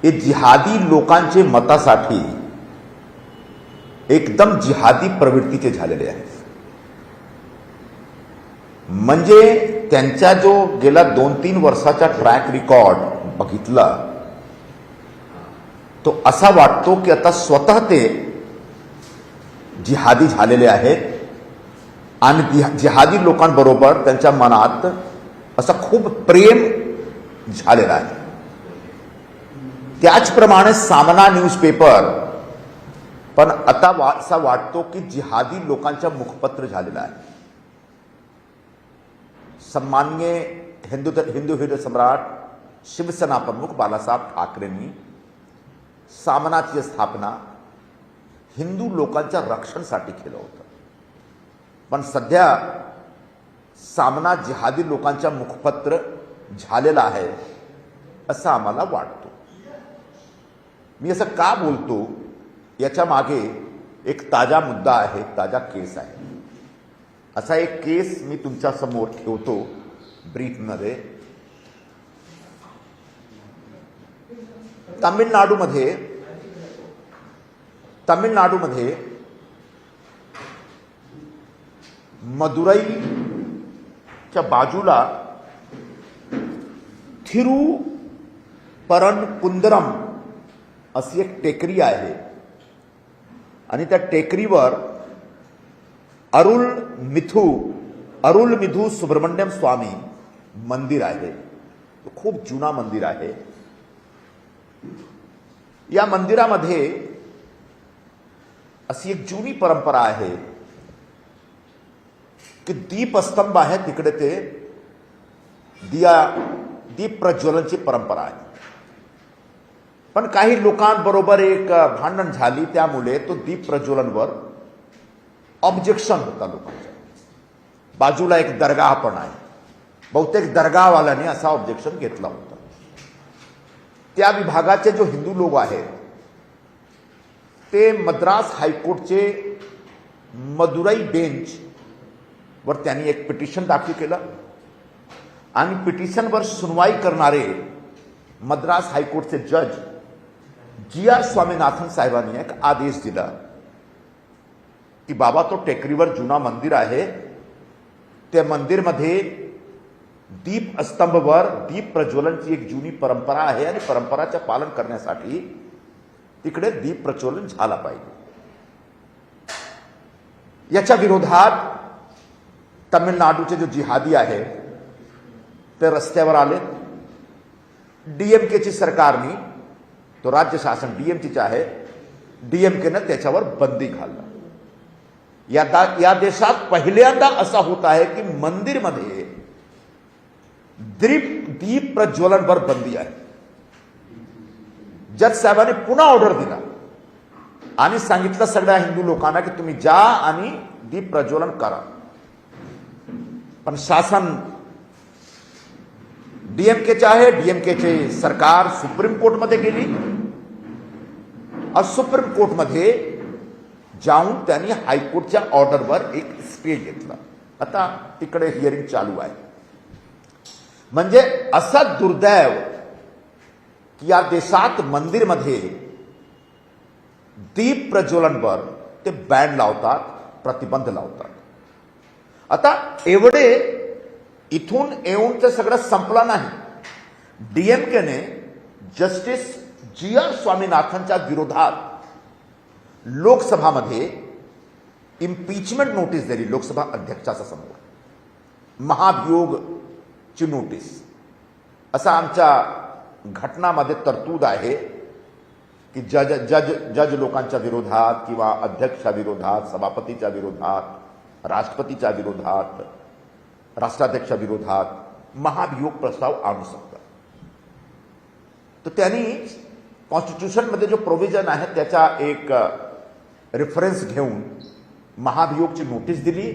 हे जिहादी लोकांचे मतासाठी एकदम जिहादी प्रवृत्तीचे झालेले आहेत. म्हणजे त्यांचा जो गेला 2-3 वर्षाचा ट्रॅक रेकॉर्ड बघितला तो असा वाटतो की आता स्वतः ते जिहादी झालेले आहेत आणि जिहादी लोकांबरोबर त्यांच्या मनात असा खूप प्रेम झालेला आहे. त्याचप्रमाणे सामना न्यूजपेपर पण आता असा वाटतो की जिहादी लोकांच्या मुखपत्र झालेला आहे. सन्माननीय हिंदू हृदय सम्राट शिवसेना प्रमुख बाळासाहेब ठाकरेंनी सामनाची स्थापना हिंदू लोकांच्या रक्षणासाठी केलं होतं. पण सध्या सामना जिहादी लोकांच्या मुखपत्र झालेला आहे असं आम्हाला वाटतो. मी असं का बोलतो याच्या मागे एक ताजा मुद्दा आहे, ताजा केस आहे. असा एक केस मी तुमच्या समोर ठेवतो ब्रीफमध्ये. तामिळनाडूमध्ये मदुराईच्या बाजूला थिरुपरनकुंद्रम अशी एक टेकरी आहे आणि त्या टेकडीवर अरुलमिथू सुब्रमण्यम स्वामी मंदिर आहे. खूप जुना मंदिर आहे. या मंदिरामध्ये अशी एक जुनी परंपरा आहे की दीपस्तंभ आहे तिकडे ते दीप प्रज्वलनची परंपरा आहे. पण काही लोकांबरोबर एक भांडण झाली त्यामुळे तो दीप प्रज्वलनवर ऑब्जेक्शन होता लोकांचा. बाजूला एक दर्गाह पण आहे. बहुतेक दर्गावाल्याने असा ऑब्जेक्शन घेतला होता. त्या विभागाचे जो हिंदू लोक आहेत ते मद्रास हायकोर्टचे मदुराई बेंच वर त्यांनी एक पिटिशन दाखल केलं आणि पिटिशनवर सुनवाई करणारे मद्रास हायकोर्टचे जज जी.आर. स्वामीनाथन साहेबांनी एक आदेश दिला की बाबा तो टेकडीवर जुना मंदिर आहे, त्या मंदिरमध्ये दीपस्तंभवर दीप प्रज्वलनची एक जुनी परंपरा आहे आणि परंपराचे पालन करण्यासाठी तिकडे दीप प्रज्वलन झाला पाहिजे. याच्या विरोधात तमिळनाडूचे जो जिहादी आहे ते रस्त्यावर आले. डीएमकेची सरकारने, तो राज्य शासन डीएमकेचे आहे, डीएमकेनं त्याच्यावर बंदी घालला. या देशात पहिल्यांदा असा होत आहे की मंदिरमध्ये दीप प्रज्वलनवर बंदी आहे. जज साहेबांनी पुन्हा ऑर्डर दिला आणि सांगितलं सगळ्या हिंदू लोकांना की तुम्ही जा आणि दीप प्रज्वलन करा. पण शासन डीएमकेचे आहे. डीएमकेचे सरकार सुप्रीम कोर्टमध्ये गेली. सुप्रीम कोर्टमध्ये जाऊन त्यांनी हायकोर्टच्या ऑर्डरवर एक स्टे घेतला. आता तिकडे हिअरिंग चालू आहे. म्हणजे असा दुर्दैव की या देशात मंदिरमध्ये दीप प्रज्वलनवर ते बॅन लावतात, प्रतिबंध लावतात. आता एवढे इथून येऊन ते सगळं संपलं नाही. डीएमकेने जस्टिस जी.आर. स्वामीनाथनच्या विरोधात लोकसभामध्ये इम्पीचमेंट नोटीस दिली. लोकसभा अध्यक्षाच्या समोर महाभियोगची नोटीस. असा आमच्या घटनामध्ये तरतूद आहे की जज लोकांच्या विरोधात किंवा अध्यक्षाच्या विरोधात, सभापतीच्या विरोधात, राष्ट्रपतीच्या विरोधात, राष्ट्राध्यक्षा विरोधात महाभियोग प्रस्ताव आणू शकतात. तर त्यांनी कॉन्स्टिट्यूशनमध्ये जो प्रोव्हिजन आहे त्याचा एक रेफरन्स घेऊन महाभियोगची नोटीस दिली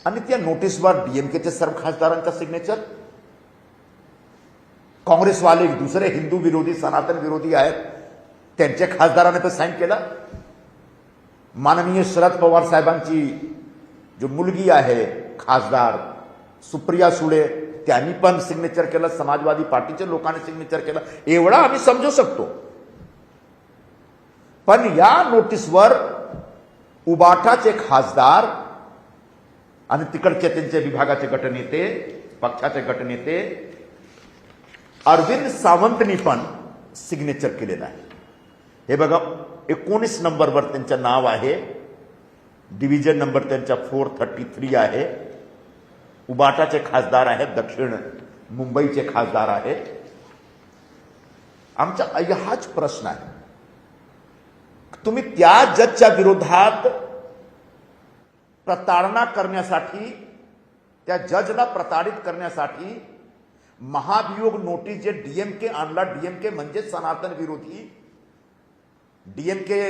आणि त्या नोटीसवर डीएमकेचे सर्व खासदारांचा सिग्नेचर, काँग्रेसवाले दुसरे हिंदू विरोधी, सनातन विरोधी आहेत त्यांच्या खासदारांनी ते साईन केलं. माननीय शरद पवार साहेबांची जो मुलगी आहे खासदार सुप्रिया सुळे त्यांनी पण सिग्नेचर केलं, समाजवादी पार्टीच्या लोकांनी सिग्नेचर केलं, एवढा आम्ही समजू शकतो. पण या नोटीसवर उबाटाचे खासदार आणि तिकडचे त्यांचे विभागाचे गटनेते, पक्षाचे गटनेते अरविंद सावंतनी पण सिग्नेचर केलेलं आहे. हे बघा, 19 नंबरवर त्यांचं नाव आहे, डिव्हिजन नंबर त्यांचा 433 आहे. उबाटाचे खासदार आहेत, दक्षिण मुंबईचे खासदार आहेत. आमचा हाच प्रश्न आहे, तुम्ही त्या जजच्या विरोधात प्रताडणा करण्यासाठी, त्या जजला प्रताडित करण्यासाठी महाभियोग नोटीस जे डीएमके आणला, डीएमके म्हणजे सनातन विरोधी, डीएमके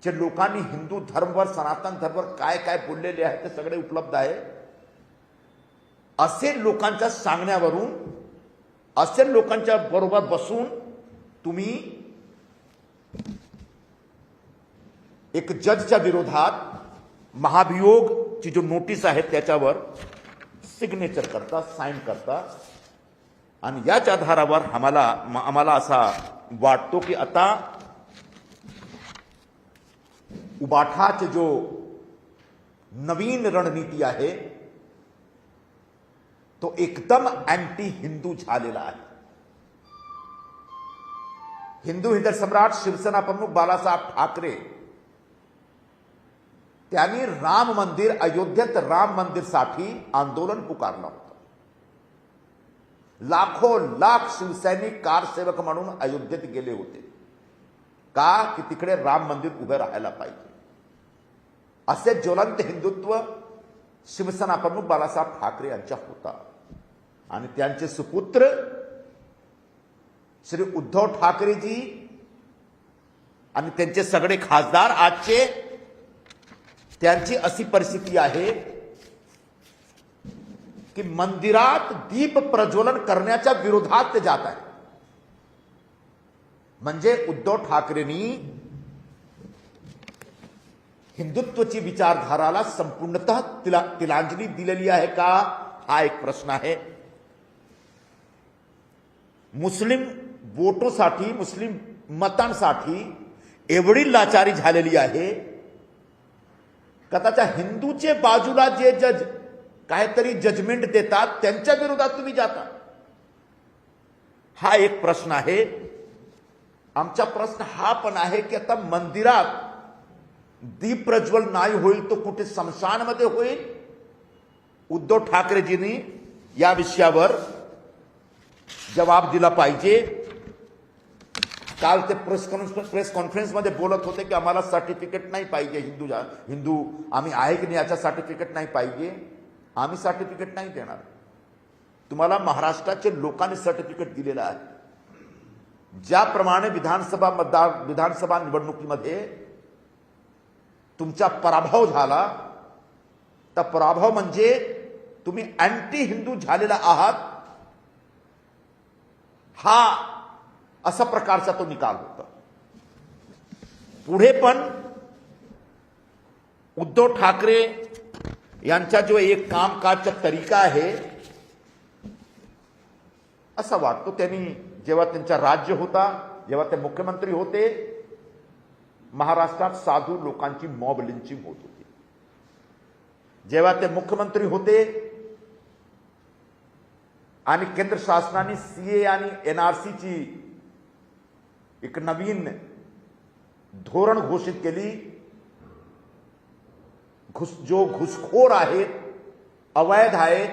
चे लोकांनी हिंदू धर्मवर, सनातन धर्मवर काय काय बोललेले आहे ते सगळे उपलब्ध आहे. असे लोकांच्या सांगण्यावरून, असे लोकांच्या बरोबर बसून तुम्ही एक जजच्या विरोधात महाभियोगची जो नोटीस आहे त्याच्यावर सिग्नेचर करता, साइन करता. आणि याच आधारावर आम्हाला असा वाटतो की आता उबाठाचे जो नवीन रणनीती आहे तो एकदम अँटी हिंदू झालेला आहे. हिंदू हिंदू सम्राट शिवसेना प्रमुख बाळासाहेब ठाकरे त्यांनी राम मंदिर, अयोध्येत राम मंदिरसाठी आंदोलन पुकारलं होतं. लाखो लाख शिवसैनिक कारसेवक म्हणून अयोध्येत गेले होते. का? की तिकडे राम मंदिर उभे राहायला पाहिजे. असे ज्वलंत हिंदुत्व शिवसेना प्रमुख बाळासाहेब ठाकरे यांच्या होता. आणि त्यांचे सुपुत्र श्री उद्धव ठाकरेजी आणि त्यांचे सगळे खासदार आजचे, त्यांची अशी परिस्थिती आहे की मंदिरात दीप प्रज्वलन करण्याच्या विरोधात ते जात आहे. म्हणजे उद्धव ठाकरेंनी हिंदुत्वची विचारधाराला संपूर्णतः तिलांजली दिलेली आहे का, हा एक प्रश्न आहे. मुस्लिम वोटोसाठी, मुस्लिम मतांसाठी एवढी लाचारी झालेली आहे का त्याच्या हिंदूचे बाजूला जे जज काहीतरी जजमेंट देतात त्यांच्या विरोधात तुम्ही जाता. हा एक प्रश्न आहे. आमचा प्रश्न हा पण आहे की आता मंदिरात दीप प्रज्वल नाही होईल तो कुठे स्मशानमध्ये होईल. उद्धव ठाकरेजींनी या विषयावर जवाब दिला पाहिजे. काल ते प्रेस कॉन्फरन्समध्ये बोलत होते की आम्हाला सर्टिफिकेट नाही पाहिजे, हिंदू आम्ही आहे की नाही याचा सर्टिफिकेट नाही पाहिजे. आम्ही सर्टिफिकेट नाही देणार. तुम्हाला महाराष्ट्राचे लोकांनी सर्टिफिकेट दिलेलं आहे. ज्याप्रमाणे विधानसभा निवडणुकीमध्ये तुमचा पराभव झाला, तर पराभव म्हणजे तुम्ही अँटी हिंदू झालेला आहात, हा असा प्रकारचा तो निकाल होता. पुढे पण उद्धव ठाकरे यांचा जो एक कामकाजचा तरीका आहे, असं वाटतो त्यांनी जेव्हा त्यांचा राज्य होता, जेव्हा ते मुख्यमंत्री होते, महाराष्ट्रात साधू लोकांची मॉब लिंचिंग होत होती. जेव्हा ते मुख्यमंत्री होते आणि केंद्र शासनाने सीए आणि एनआरसीची एक नवीन धोरण घोषित केली. जो घुसखोर आहेत, अवैध आहेत,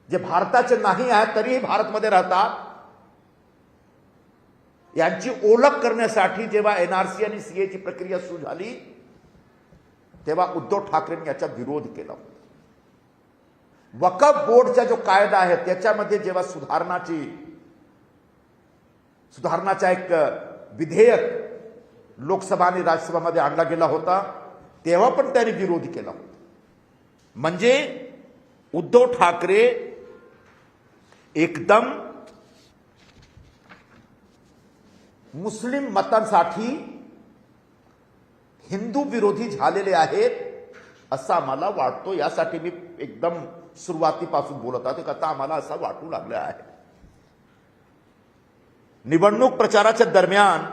जे भारताचे नाही आहेत तरीही भारतमध्ये राहतात, यांची ओळख करण्यासाठी जेव्हा एनआरसी आणि सीएची प्रक्रिया सुरू झाली तेव्हा उद्धव ठाकरेंनी याचा विरोध केला. वक्फ बोर्डचा जो कायदा आहे त्याच्यामध्ये जेव्हा सुधारणाचा एक विधेयक लोकसभा आणि राज्यसभामध्ये आणला गेला होता तेव्हा पण त्यांनी विरोध केला होता. म्हणजे उद्धव ठाकरे एकदम मुस्लिम मतांसाठी हिंदू विरोधी झालेले आहेत असा मला वाटतो. यासाठी मी एकदम सुरुवातीपासून बोलत आहोत आता आम्हाला असं वाटू लागलं आहे. निवडणूक प्रचाराच्या दरम्यान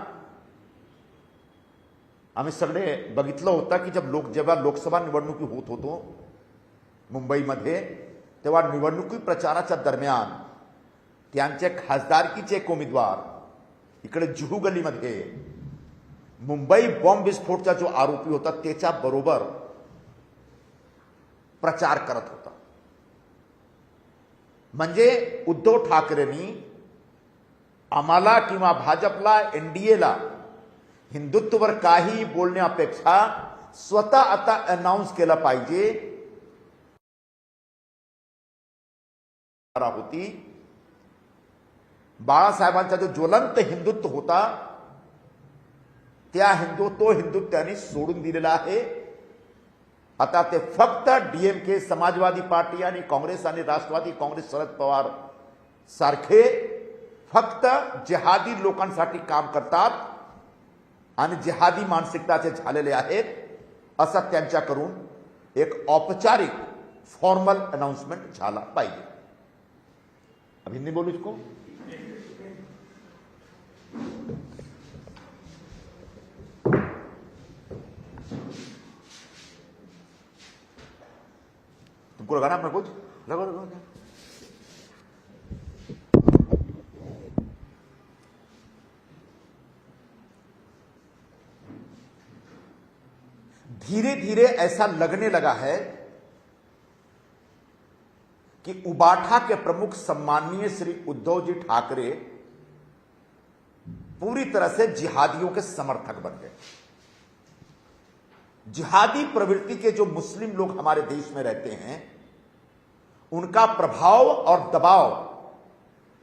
आम्ही सगळे बघितलं होतं की जेव्हा लोकसभा निवडणुकी होत होतो मुंबईमध्ये, तेव्हा निवडणुकी प्रचाराच्या दरम्यान त्यांचे खासदारकीचे एक उमेदवार इकडे जुहू गलीमध्ये मुंबई बॉम्ब विस्फोटचा जो आरोपी होता त्याच्या बरोबर प्रचार करत होता. म्हणजे उद्धव ठाकरेंनी आम्हाला किंवा भाजपला, एनडीएला हिंदुत्वावर काही बोलण्यापेक्षा स्वतः आता अनाउन्स केलं पाहिजे होती. बाळासाहेबांचा जो ज्वलंत हिंदुत्व होता त्या हिंदुत्व त्यांनी सोडून दिलेला आहे. आता ते फक्त डीएमके, समाजवादी पार्टी आणि काँग्रेस आणि राष्ट्रवादी काँग्रेस, शरद पवार सारखे फक्त जिहादी लोकांसाठी काम करतात आणि जिहादी मानसिकताचे झालेले आहेत, असं त्यांच्याकडून एक औपचारिक फॉर्मल अनाउंसमेंट झाला पाहिजे. अब हिंदी बोलू इसको. तुमको लगाना अपना कुछ लगाओ लगाओ. धीरे धीरे ऐसा लगने लगा है कि उबाठा के प्रमुख सम्माननीय श्री उद्धव जी ठाकरे पूरी तरह से जिहादियों के समर्थक बन गए. जिहादी प्रवृत्ति के जो मुस्लिम लोग हमारे देश में रहते हैं उनका प्रभाव और दबाव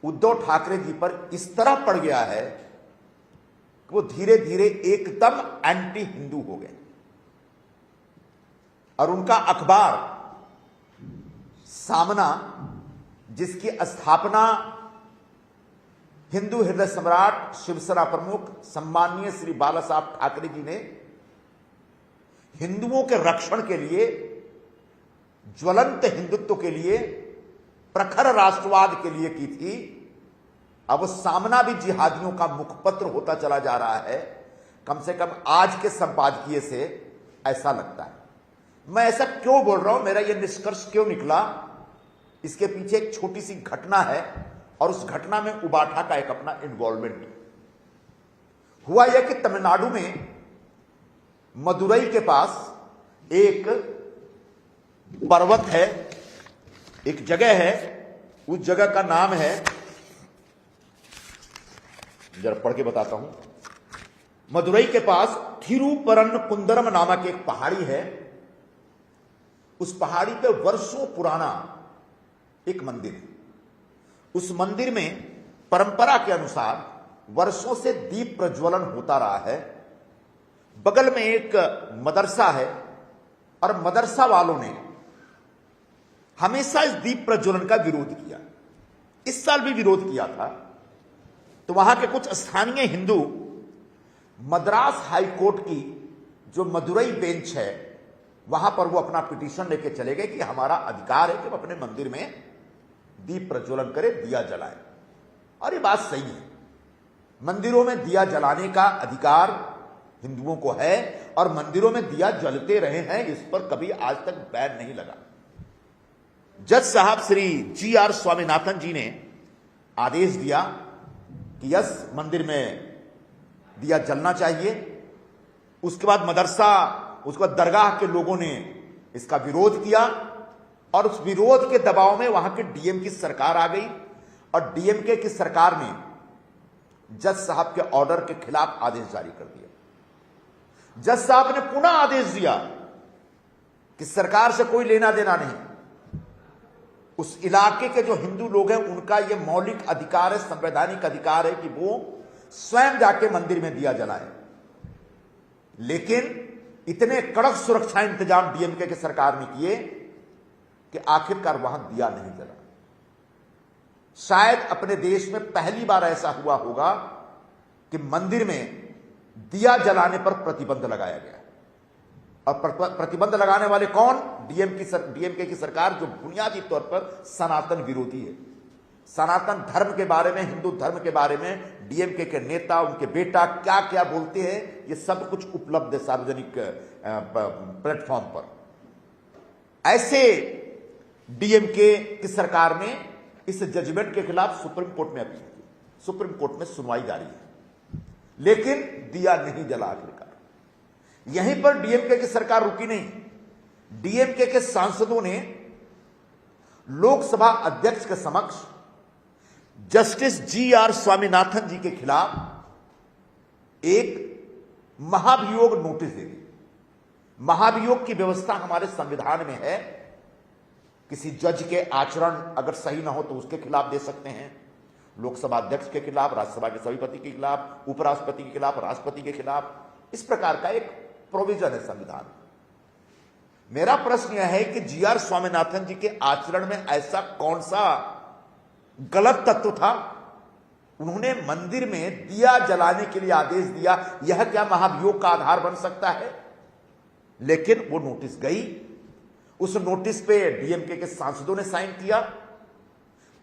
उद्धव ठाकरे जी पर इस तरह पड़ गया है कि वो धीरे धीरे एकदम एंटी हिंदू हो गए. और उनका अखबार सामना, जिसकी स्थापना हिंदू हृदय सम्राट शिवसेना प्रमुख सम्माननीय श्री बाला साहब ठाकरे जी ने हिंदुओं के रक्षण के लिए, ज्वलंत हिंदुत्व के लिए, प्रखर राष्ट्रवाद के लिए की थी, अब सामना भी जिहादियों का मुखपत्र होता चला जा रहा है. कम से कम आज के संपादकीय से ऐसा लगता है. मैं ऐसा क्यों बोल रहा हूं, मेरा यह निष्कर्ष क्यों निकला, इसके पीछे एक छोटी सी घटना है और उस घटना में उबाठा का एक अपना इन्वॉल्वमेंट हुआ. यह कि तमिलनाडु में मदुरई के पास एक पर्वत है, एक जगह है, उस जगह का नाम है, जरा पढ़ के बताता हूं. मदुरई के पास थिरुपरनकुंदरम नामक एक पहाड़ी है. उस पहाड़ी पे वर्षों पुराना एक मंदिर है. उस मंदिर में परंपरा के अनुसार वर्षों से दीप प्रज्वलन होता रहा है. बगल में एक मदरसा है और मदरसा वालों ने हमेशा इस दीप प्रज्वलन का विरोध किया. इस साल भी विरोध किया था. तो वहां के कुछ स्थानीय हिंदू मद्रास हाईकोर्ट की जो मदुरई बेंच है वहां पर वो अपना पिटीशन लेके चले गए कि हमारा अधिकार है कि हम अपने मंदिर में दीप प्रज्वलन करें, दिया जलाएं. और ये बात सही है, मंदिरों में दिया जलाने का अधिकार हिंदुओं को है और मंदिरों में दिया जलते रहे हैं, इस पर कभी आज तक बैन नहीं लगा. जज साहब श्री GR स्वामीनाथन जी ने आदेश दिया कि यस, मंदिर में दिया जलना चाहिए. उसके बाद मदरसा, उसके बाद दरगाह के लोगों ने इसका विरोध किया और उस विरोध के दबाव में वहां के डीएम की सरकार आ गई और डीएमके की सरकार ने जज साहब के ऑर्डर के खिलाफ आदेश जारी कर दिया. जज साहब ने पुनः आदेश दिया कि सरकार से कोई लेना देना नहीं, उस इलाके के जो हिंदू लोग हैं उनका यह मौलिक अधिकार है, संवैधानिक अधिकार है कि वो स्वयं जाके मंदिर में दिया जलाए. लेकिन इतने कड़क सुरक्षा इंतजाम डीएमके की सरकार ने किए कि आखिरकार वहां दिया नहीं जला. शायद अपने देश में पहली बार ऐसा हुआ होगा कि मंदिर में दिया जलाने पर प्रतिबंध लगाया गया. और प्रतिबंध लगाने वाले कौन? डीएमके की सरकार, जो बुनियादी तौर पर सनातन विरोधी है। सनातन धर्म के बारे में, हिंदू धर्म के बारे में डीएमके के नेता, उनके बेटा क्या क्या बोलते हैं, ये सब कुछ उपलब्ध है सार्वजनिक प्लेटफॉर्म पर। ऐसे डीएमके की सरकार ने इस जजमेंट के खिलाफ सुप्रीम कोर्ट में अपील की। सुप्रीम कोर्ट में सुनवाई जारी है, लेकिन दिया नहीं जला आखिरकार। यहीं पर डीएमके की सरकार रुकी नहीं। डीएमके के सांसदों ने लोकसभा अध्यक्ष के समक्ष जस्टिस जीआर स्वामीनाथन जी के खिलाफ एक महाभियोग नोटिस दे दी। महाभियोग की व्यवस्था हमारे संविधान में है। किसी जज के आचरण अगर सही ना हो तो उसके खिलाफ दे सकते हैं। लोकसभा अध्यक्ष के खिलाफ, राज्यसभा के सभापति के खिलाफ, उपराष्ट्रपति के खिलाफ, राष्ट्रपति के खिलाफ, इस प्रकार का एक प्रोविजन है संविधान। मेरा प्रश्न यह है कि जीआर स्वामीनाथन जी के आचरण में ऐसा कौन सा गलत तत्व था? उन्होंने मंदिर में दिया जलाने के लिए आदेश दिया, यह क्या महाभियोग का आधार बन सकता है? लेकिन वो नोटिस गई। उस नोटिस पे डीएमके के सांसदों ने साइन किया,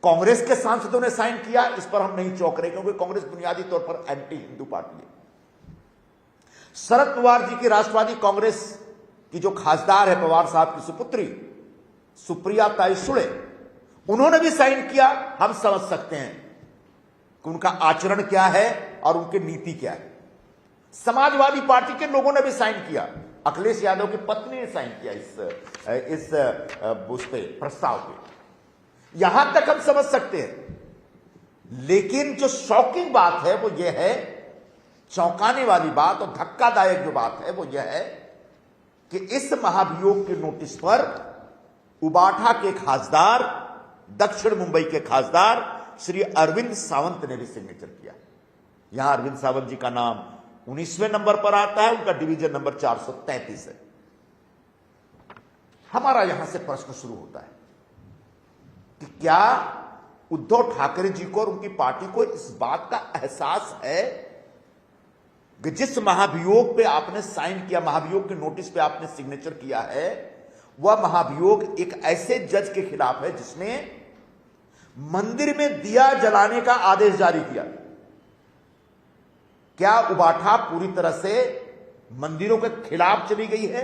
कांग्रेस के सांसदों ने साइन किया। इस पर हम नहीं चौंक रहे, क्योंकि कांग्रेस बुनियादी तौर पर एंटी हिंदू पार्टी है। शरद पवार जी की राष्ट्रवादी कांग्रेस की जो खासदार है, पवार साहब की सुपुत्री सुप्रिया ताई सुळे, उन्होंने भी साइन किया। हम समझ सकते हैं कि उनका आचरण क्या है और उनकी नीति क्या है। समाजवादी पार्टी के लोगों ने भी साइन किया। अखिलेश यादव की पत्नी ने साइन किया इस प्रस्ताव पे। यहां तक हम समझ सकते हैं। लेकिन जो शॉकिंग बात है वो यह है, चौंकाने वाली बात और धक्कादायक जो बात है वो यह है कि इस महाभियोग के नोटिस पर उबाठा के खासदार, दक्षिण मुंबई के खासदार श्री अरविंद सावंत ने भी सिग्नेचर किया। यहां अरविंद सावंत जी का नाम 19वें नंबर पर आता है। उनका डिवीजन नंबर 433 है। हमारा यहां से प्रश्न शुरू होता है कि क्या उद्धव ठाकरे जी को और उनकी पार्टी को इस बात का एहसास है कि जिस महाभियोग पे आपने साइन किया, महाभियोग के नोटिस पे आपने सिग्नेचर किया है, वह महाभियोग एक ऐसे जज के खिलाफ है जिसने मंदिर में दिया जलाने का आदेश जारी किया। क्या उबाठा पूरी तरह से मंदिरों के खिलाफ चली गई है?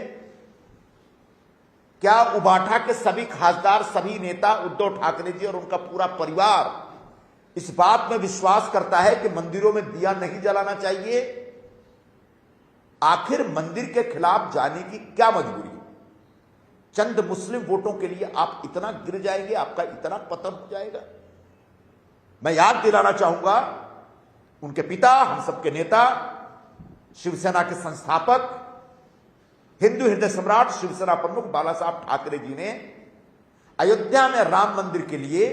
क्या उबाठा के सभी खासदार, सभी नेता, उद्धव ठाकरे जी और उनका पूरा परिवार इस बात में विश्वास करता है कि मंदिरों में दिया नहीं जलाना चाहिए? आखिर मंदिर के खिलाफ जाने की क्या मजबूरी है? चंद मुस्लिम वोटों के लिए आप इतना गिर जाएंगे, आपका इतना पतन हो जाएगा? मैं याद दिलाना चाहूंगा, उनके पिता, हम सबके नेता, शिवसेना के संस्थापक, हिंदू हृदय सम्राट, शिवसेना प्रमुख बाला साहब ठाकरे जी ने अयोध्या में राम मंदिर के लिए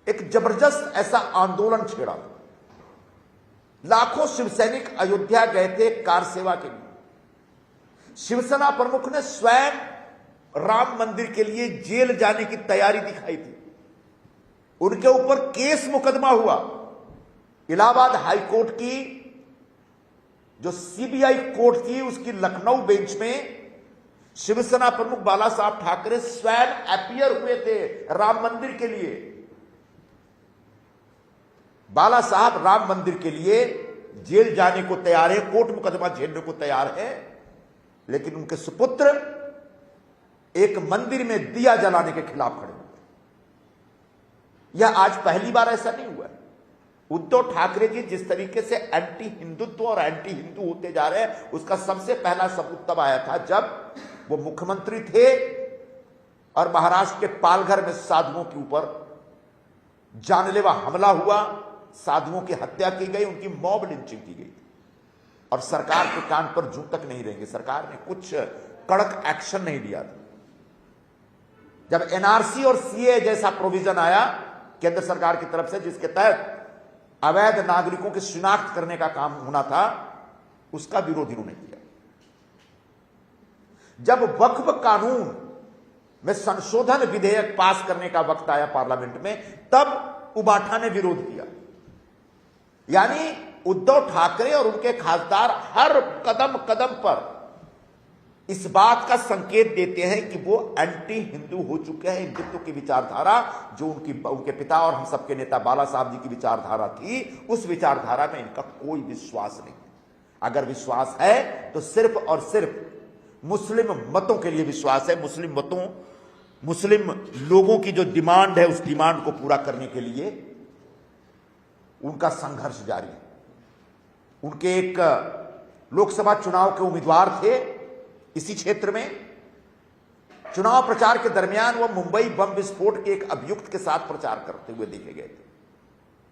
एक जबरदस्त ऐसा आंदोलन छेड़ा। लाखों शिवसैनिक अयोध्या गए थे कार सेवा के लिए। शिवसेना प्रमुख ने स्वयं राम मंदिर के लिए जेल जाने की तैयारी दिखाई थी। उनके ऊपर केस मुकदमा हुआ। इलाहाबाद हाई कोर्ट की जो सीबीआई कोर्ट थी, उसकी लखनऊ बेंच में शिवसेना प्रमुख बाला साहब ठाकरे स्वयं अपीयर हुए थे राम मंदिर के लिए। बाला साहब राम मंदिर के लिए जेल जाने को तैयार है, कोर्ट मुकदमा झेलने को तैयार है, लेकिन उनके सुपुत्र एक मंदिर में दिया जलाने के खिलाफ खड़े हुए। यह आज पहली बार ऐसा नहीं हुआ। उद्धव ठाकरे जी जिस तरीके से एंटी हिंदुत्व और एंटी हिंदू होते जा रहे हैं, उसका सबसे पहला सबूत तब आया था जब वो मुख्यमंत्री थे और महाराष्ट्र के पालघर में साधुओं के ऊपर जानलेवा हमला हुआ, साधुओं की हत्या की गई, उनकी मॉब लिंचिंग की गई और सरकार के कान पर जूं तक नहीं रहेंगे। सरकार ने कुछ कड़क एक्शन नहीं लिया था। जब एनआरसी और सीए जैसा प्रोविजन आया केंद्र सरकार की तरफ से, जिसके तहत अवैध नागरिकों की शिनाख्त करने का काम होना था, उसका विरोध इन्होंने किया। जब वक्फ कानून में संशोधन विधेयक पास करने का वक्त आया पार्लियामेंट में, तब उबाठा ने विरोध किया। यानी उद्धव ठाकरे और उनके खासदार हर कदम कदम पर इस बात का संकेत देते हैं कि वो एंटी हिंदू हो चुके हैं। हिंदुत्व की विचारधारा जो उनके पिता और हम सबके नेता बाला साहब जी की विचारधारा थी, उस विचारधारा में इनका कोई विश्वास नहीं। अगर विश्वास है तो सिर्फ और सिर्फ मुस्लिम मतों के लिए विश्वास है। मुस्लिम लोगों की जो डिमांड है, उस डिमांड को पूरा करने के लिए उनका संघर्ष जारी है। उनके एक लोकसभा चुनाव के उम्मीदवार थे इसी क्षेत्र में। चुनाव प्रचार के दरमियान वह मुंबई बम विस्फोट के एक अभियुक्त के साथ प्रचार करते हुए देखे गए थे।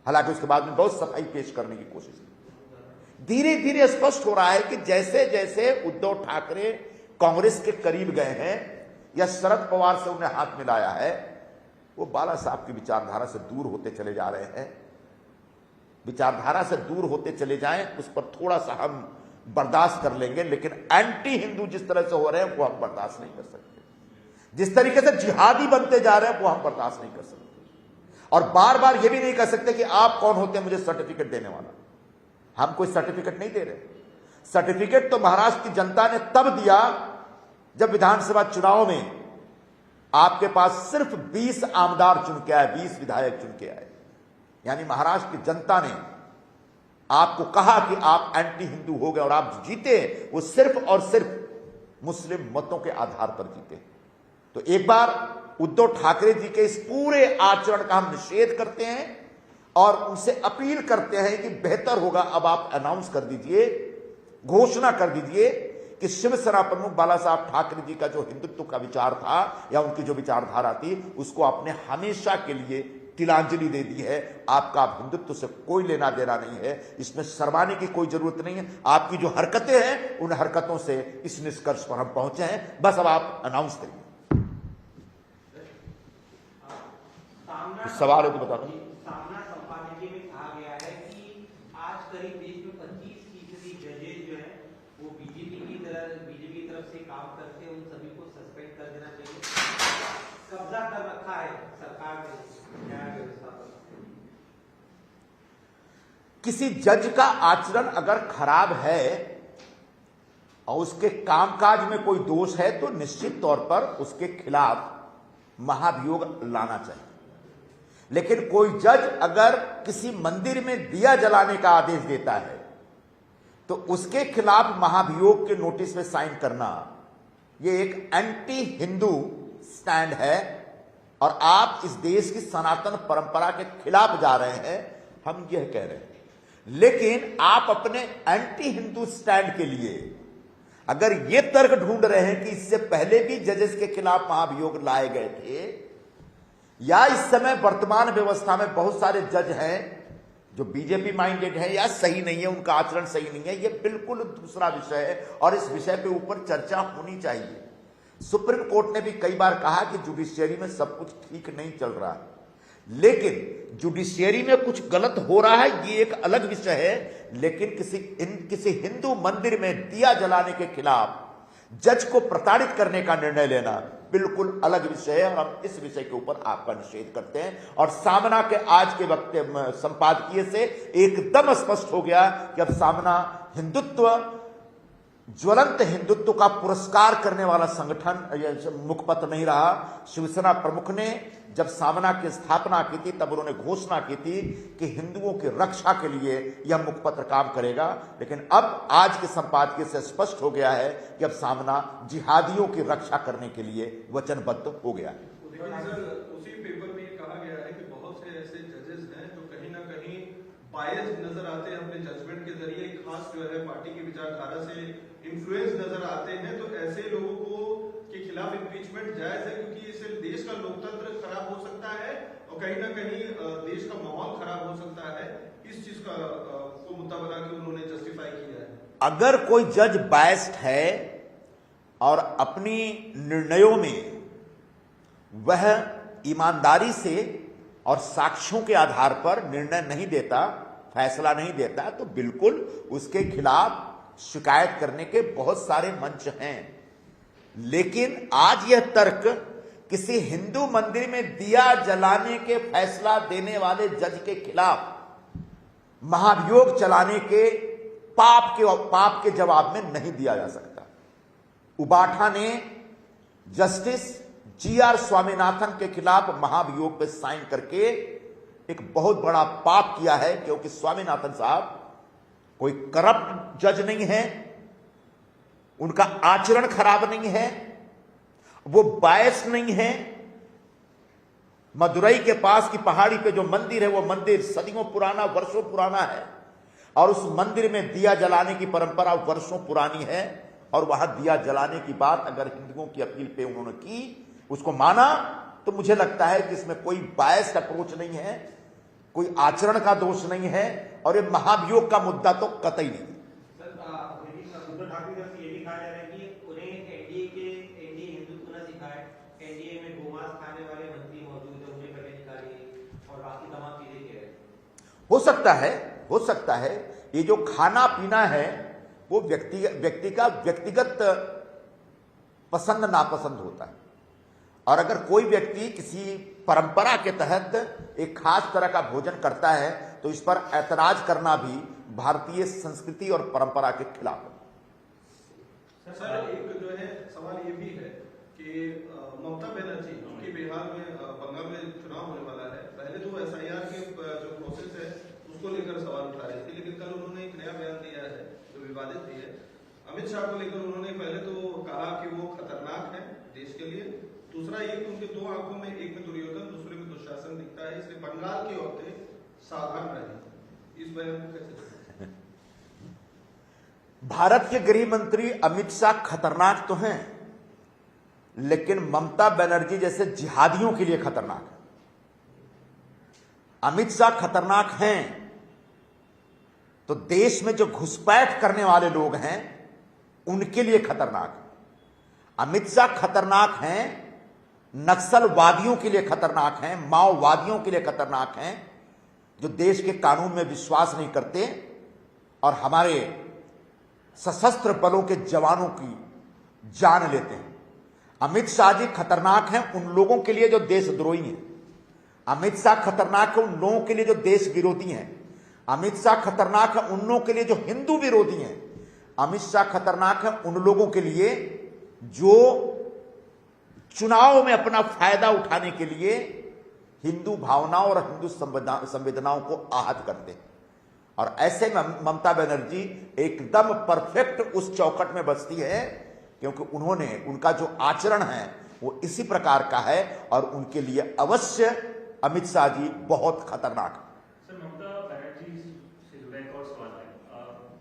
हालांकि उसके बाद में बहुत सफाई पेश करने की कोशिश की। धीरे धीरे स्पष्ट हो रहा है कि जैसे जैसे उद्धव ठाकरे कांग्रेस के करीब गए हैं या शरद पवार से उन्हें हाथ मिलाया है, वो बाला साहब की विचारधारा से दूर होते चले जा रहे हैं। विचारधारा से दूर होते चले जाएं, उस पर थोड़ा सा हम बर्दाश्त कर लेंगे, लेकिन एंटी हिंदू जिस तरह से हो रहे हैं वो हम बर्दाश्त नहीं कर सकते। जिस तरीके से जिहादी बनते जा रहे हैं वो हम बर्दाश्त नहीं कर सकते। और बार बार ये भी नहीं कह सकते कि आप कौन होते हैं मुझे सर्टिफिकेट देने वाला। हम कोई सर्टिफिकेट नहीं दे रहे। सर्टिफिकेट तो महाराष्ट्र की जनता ने तब दिया जब विधानसभा चुनाव में आपके पास सिर्फ 20 आमदार चुन के आए, 20 विधायक चुन के आए। यानी महाराष्ट्र की जनता ने आपको कहा कि आप एंटी हिंदू हो गए और आप जीते, वो सिर्फ और सिर्फ मुस्लिम मतों के आधार पर जीते। तो एक बार उद्धव ठाकरे जी के इस पूरे आचरण का हम निषेध करते हैं और उनसे अपील करते हैं कि बेहतर होगा अब आप अनाउंस कर दीजिए, घोषणा कर दीजिए कि शिवसेना प्रमुख बाला साहब ठाकरे जी का जो हिंदुत्व का विचार था या उनकी जो विचारधारा थी, उसको आपने हमेशा के लिए तिलांजलि दे दी है। आपका हिंदुत्व से कोई लेना देना नहीं है, इसमें शर्माने की कोई जरूरत नहीं है। आपकी जो हरकतें हैं उन हरकतों से इस निष्कर्ष पर हम पहुंचे हैं। बस अब आप अनाउंस करिए। सवाल है तो बता दो। सामना संपादकीय में कहा गया है कि आज करीब देश में 25% जजेस जो है वो बीजेपी की तरफ से काम करते हैं, उन सभी को सस्पेंड कर देना चाहिए। कब्जा कर रखा है सरकार ने न्याय व्यवस्था पर। किसी जज का आचरण अगर खराब है और उसके कामकाज में कोई दोष है तो निश्चित तौर पर उसके खिलाफ महाभियोग लाना चाहिए। लेकिन कोई जज अगर किसी मंदिर में दिया जलाने का आदेश देता है तो उसके खिलाफ महाभियोग के नोटिस में साइन करना, यह एक एंटी हिंदू स्टैंड है और आप इस देश की सनातन परंपरा के खिलाफ जा रहे हैं, हम यह कह रहे हैं। लेकिन आप अपने एंटी हिंदू स्टैंड के लिए अगर यह तर्क ढूंढ रहे हैं कि इससे पहले भी जजेस के खिलाफ महाभियोग लाए गए थे या इस समय वर्तमान व्यवस्था में बहुत सारे जज हैं जो बीजेपी माइंडेड है या सही नहीं है, उनका आचरण सही नहीं है, यह बिल्कुल दूसरा विषय है और इस विषय पे ऊपर चर्चा होनी चाहिए। सुप्रीम कोर्ट ने भी कई बार कहा कि जुडिशियरी में सब कुछ ठीक नहीं चल रहा है, लेकिन जुडिशियरी में कुछ गलत हो रहा है ये एक अलग विषय है। लेकिन किसी हिंदू मंदिर में दिया जलाने के खिलाफ जज को प्रताड़ित करने का निर्णय लेना बिल्कुल अलग विषय है और हम इस विषय के ऊपर आपका निषेध करते हैं। और सामना के आज के वक्त संपादकीय से एकदम स्पष्ट हो गया कि अब सामना हिंदुत्व, ज्वलंत हिंदुत्व का पुरस्कार करने वाला संगठन मुखपत्र नहीं रहा। शिवसेना प्रमुख ने जब सामना की स्थापना की थी तब उन्होंने घोषणा की थी कि हिंदुओं की रक्षा के लिए यह मुखपत्र काम करेगा, लेकिन अब आज के संपादकीय से स्पष्ट हो गया है कि अब सामना जिहादियों की रक्षा करने के लिए वचनबद्ध हो गया है। उसी पेपर में कहा गया है कि बहुत से ऐसे जजेस हैं जो कहीं ना कहीं बायस्ड नजर आते हैं, अपने जजमेंट के जरिए खास जो है पार्टी की विचारधारा से इन्फ्लुएंस नजर आते हैं, तो ऐसे लोगों को के खिलाफ इम्पीचमेंट जायज है क्योंकि इससे देश का लोकतंत्र खराब हो सकता है और कहीं ना कहीं देश का माहौल खराब हो सकता है। इस चीज का को मुद्दा बना के उन्होंने जस्टिफाई किया है। अगर कोई जज बायस्ड है और अपनी निर्णयों में वह ईमानदारी से और साक्ष्यों के आधार पर निर्णय नहीं देता, फैसला नहीं देता, तो बिल्कुल उसके खिलाफ शिकायत करने के बहुत सारे मंच हैं। लेकिन आज यह तर्क किसी हिंदू मंदिर में दिया जलाने के फैसला देने वाले जज के खिलाफ महाभियोग चलाने के पाप के जवाब में नहीं दिया जा सकता। उबाठा ने जस्टिस GR स्वामीनाथन के खिलाफ महाभियोग पे साइन करके एक बहुत बड़ा पाप किया है, क्योंकि स्वामीनाथन साहब कोई करप्ट जज नहीं है, उनका आचरण खराब नहीं है, वो बायस नहीं है। मदुरई के पास की पहाड़ी पे जो मंदिर है वो मंदिर सदियों पुराना, वर्षों पुराना है, और उस मंदिर में दिया जलाने की परंपरा वर्षों पुरानी है। और वहां दिया जलाने की बात अगर हिंदुओं की अपील पे उन्होंने की, उसको माना, तो मुझे लगता है कि इसमें कोई बायस्ड अप्रोच नहीं है, कोई आचरण का दोष नहीं है, और ये महाभियोग का मुद्दा तो कतई नहीं। उद्धव ठाकरे का ये भी कहा जा रहा है कि उन्हें एनडीए हिंदुत्व न सिखाए, एनडीए में गोमांस खाने वाले मंत्री मौजूद है, उन्हें पहले निकालिए और बाकी तमाम चीजें कह रहे हैं। हो सकता है ये जो खाना पीना है वो व्यक्ति का व्यक्तिगत पसंद नापसंद होता है, और अगर कोई व्यक्ति किसी परंपरा के तहत एक खास तरह का भोजन करता है तो इस पर ऐतराज करना भी भारतीय संस्कृति और परंपरा के खिलाफ है। सर एक जो है सवाल ये भी है कि ममता बनर्जी की बिहार में बंगाल में चुनाव होने वाला है, पहले तो SIR के जो प्रोसेस है उसको लेकर सवाल उठा रही थी, लेकिन कल उन्होंने एक नया बयान दिया है जो विवादित भी है। अमित शाह को लेकर उन्होंने पहले तो कहा कि वो खतरनाक है देश के लिए, दूसरा ये कि उनके दो आंखों में, एक में दुर्योधन दूसरे में दुशासन दिखता है, इसलिए बंगाल की औरतें सावधान रहें। इस बयान को कैसे? भारत के गृह मंत्री अमित शाह खतरनाक तो हैं, लेकिन ममता बनर्जी जैसे जिहादियों के लिए खतरनाक है। अमित शाह खतरनाक हैं तो देश में जो घुसपैठ करने वाले लोग हैं उनके लिए खतरनाक है। अमित शाह खतरनाक हैं, नक्सलवादियों के लिए खतरनाक हैं, माओवादियों के लिए खतरनाक हैं, जो देश के कानून में विश्वास नहीं करते और हमारे सशस्त्र बलों के जवानों की जान लेते हैं। अमित शाह जी खतरनाक हैं उन लोगों के लिए जो देशद्रोही हैं। अमित शाह खतरनाक है उन लोगों के लिए जो देश विरोधी हैं। अमित शाह खतरनाक है उन लोगों के लिए जो हिंदू विरोधी हैं। अमित शाह खतरनाक है उन लोगों के लिए जो चुनाव में अपना फायदा उठाने के लिए हिंदू भावनाओं और हिंदू संवेदनाओं को आहत करते हैं। और ऐसे में ममता बनर्जी एकदम परफेक्ट उस चौखट में बसती है, क्योंकि उनका जो आचरण है वो इसी प्रकार का है, और उनके लिए अवश्य अमित शाह जी बहुत खतरनाक है। सर, ममता बनर्जी से जुड़ा एक और सवाल है।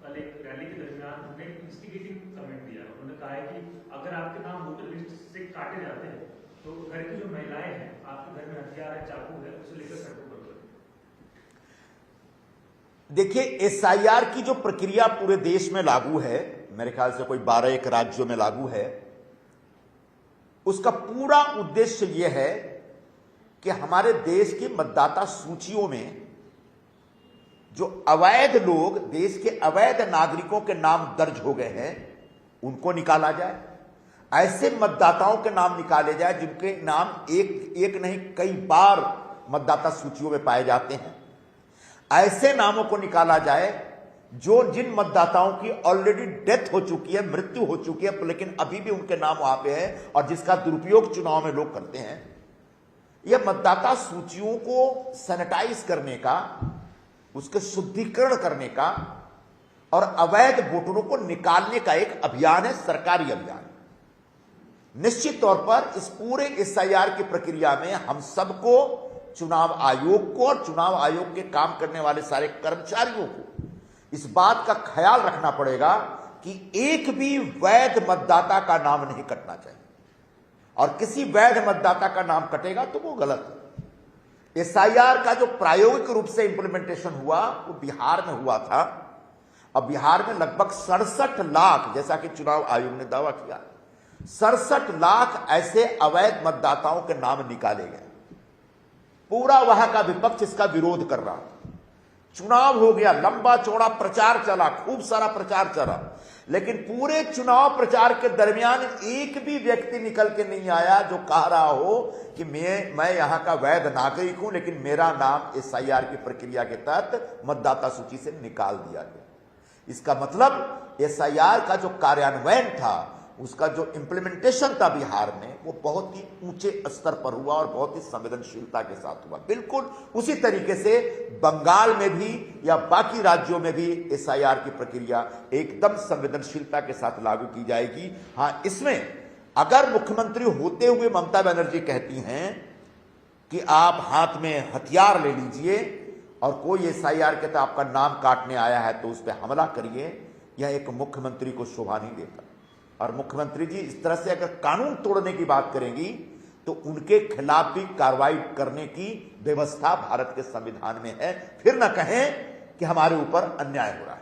कल एक रैली के दरमियान उन्होंने इंस्टिगेटिंग कमेंट दिया। उन्होंने कहा है कि अगर आपके नाम वोटर लिस्ट से काटे जाते हैं तो घर की जो महिलाएं हैं, आपके घर में हथियार है, चाकू है, उसे लेकर सड़कों पर उतरें। देखिए, SIR की जो प्रक्रिया पूरे देश में लागू है, मेरे ख्याल से कोई 12 राज्यों में लागू है, उसका पूरा उद्देश्य यह है कि हमारे देश की मतदाता सूचियों में जो अवैध लोग, देश के अवैध नागरिकों के नाम दर्ज हो गए हैं, उनको निकाला जाए। ऐसे मतदाताओं के नाम निकाले जाए जिनके नाम एक नहीं कई बार मतदाता सूचियों में पाए जाते हैं। ऐसे नामों को निकाला जाए जिन मतदाताओं की ऑलरेडी डेथ हो चुकी है, मृत्यु हो चुकी है, लेकिन अभी भी उनके नाम वहां पे है और जिसका दुरुपयोग चुनाव में लोग करते हैं। यह मतदाता सूचियों को सैनिटाइज करने का, उसके शुद्धिकरण करने का और अवैध वोटरों को निकालने का एक अभियान है, सरकारी अभियान। निश्चित तौर पर इस पूरे SIR की प्रक्रिया में हम सबको, चुनाव आयोग को और चुनाव आयोग के काम करने वाले सारे कर्मचारियों को इस बात का ख्याल रखना पड़ेगा कि एक भी वैध मतदाता का नाम नहीं कटना चाहिए, और किसी वैध मतदाता का नाम कटेगा तो वो गलत है। SIR का जो प्रायोगिक रूप से इंप्लीमेंटेशन हुआ वो बिहार में हुआ था। अब बिहार में लगभग 67 लाख, जैसा कि चुनाव आयोग ने दावा किया, 67 लाख ऐसे अवैध मतदाताओं के नाम निकाले गए। पूरा वहां का विपक्ष इसका विरोध कर रहा था। चुनाव हो गया, लंबा चौड़ा प्रचार चला, खूब सारा प्रचार चला, लेकिन पूरे चुनाव प्रचार के दरमियान एक भी व्यक्ति निकल के नहीं आया जो कह रहा हो कि मैं यहां का वैध नागरिक हूं, लेकिन मेरा नाम SIR की प्रक्रिया के तहत मतदाता सूची से निकाल दिया गया। इसका मतलब SIR का जो कार्यान्वयन था उसका जो इम्प्लीमेंटेशन था बिहार में वो बहुत ही ऊंचे स्तर पर हुआ और बहुत ही संवेदनशीलता के साथ हुआ। बिल्कुल उसी तरीके से बंगाल में भी या बाकी राज्यों में भी एसआईआर की प्रक्रिया एकदम संवेदनशीलता के साथ लागू की जाएगी। हां, इसमें अगर मुख्यमंत्री होते हुए ममता बनर्जी कहती हैं कि आप हाथ में हथियार ले लीजिए और कोई एसआईआर के तो आपका नाम काटने आया है तो उस पर हमला करिए, यह एक मुख्यमंत्री को शोभा नहीं देता। और मुख्यमंत्री जी इस तरह से अगर कानून तोड़ने की बात करेंगी तो उनके खिलाफ भी कार्रवाई करने की व्यवस्था भारत के संविधान में है। फिर न कहें कि हमारे ऊपर अन्याय हो रहा है।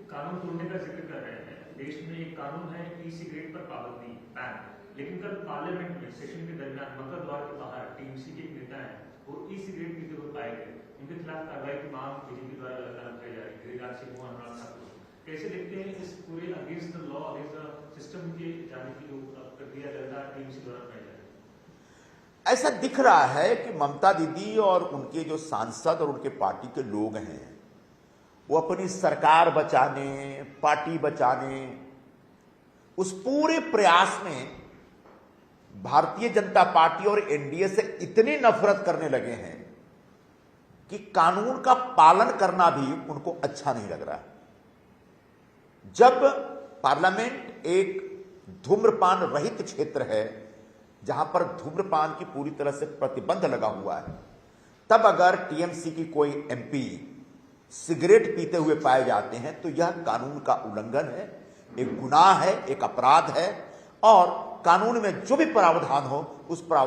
कानून तोड़ने का जिक्र कर रहे हैं, देश में एक कानून है ई सिगरेट पर पाबंदी बैन, लेकिन कल पार्लियामेंट में सेशन के दरमियान मकर द्वार के बाहर टीएमसी के एक नेता है वो ई सिगरेट पीते हुए पाए गए। उनके खिलाफ कार्रवाई की मांग बीजेपी द्वारा लगातार की जा रही है। गिरिराज सिंह अनुराग ठाकुर कैसे देखते हैं इस पूरे against the law against the system के जाने की जो प्रक्रिया लगातार टीएमसी द्वारा अपनाई जा रही है? ऐसा दिख रहा है कि ममता दीदी और उनके जो सांसद और उनके पार्टी के लोग हैं वो अपनी सरकार बचाने, पार्टी बचाने, उस पूरे प्रयास में भारतीय जनता पार्टी और एनडीए से इतनी नफरत करने लगे हैं कि कानून का पालन करना भी उनको अच्छा नहीं लग रहा है। जब पार्लियामेंट एक धूम्रपान रहित क्षेत्र है जहां पर धूम्रपान की पूरी तरह से प्रतिबंध लगा हुआ है, तब अगर टीएमसी की कोई एमपी सिगरेट पीते हुए पाए जाते हैं तो यह कानून का उल्लंघन है, एक गुनाह है, एक अपराध है और कानून में जो भी प्रावधान हो उस प्रावधान